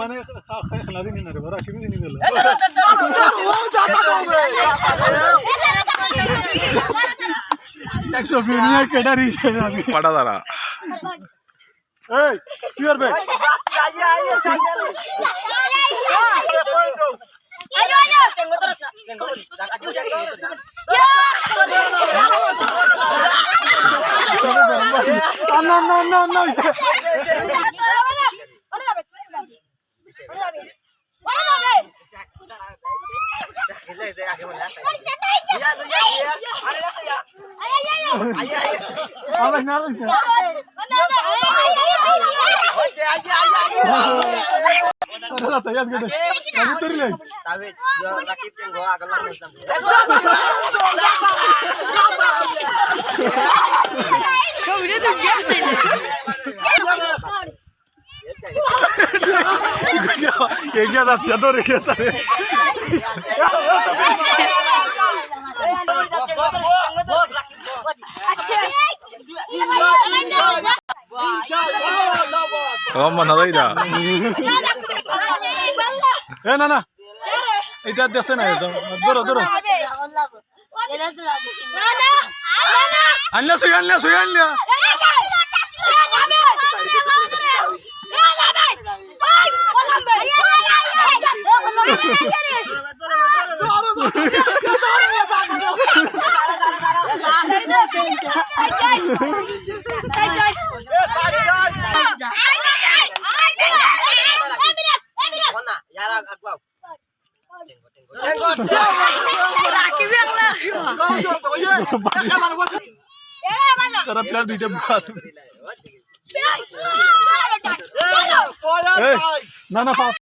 মানে খেলা দিন না রে বড় কি দিন গেল একশো বিনিয়া কেডারি পাটা দাঁড়া এই কি করবে না না না না না না এটা দেখছে না ধরো ধরো আনলা সুই আনলা তারা প্লেয়ার দুইটা না না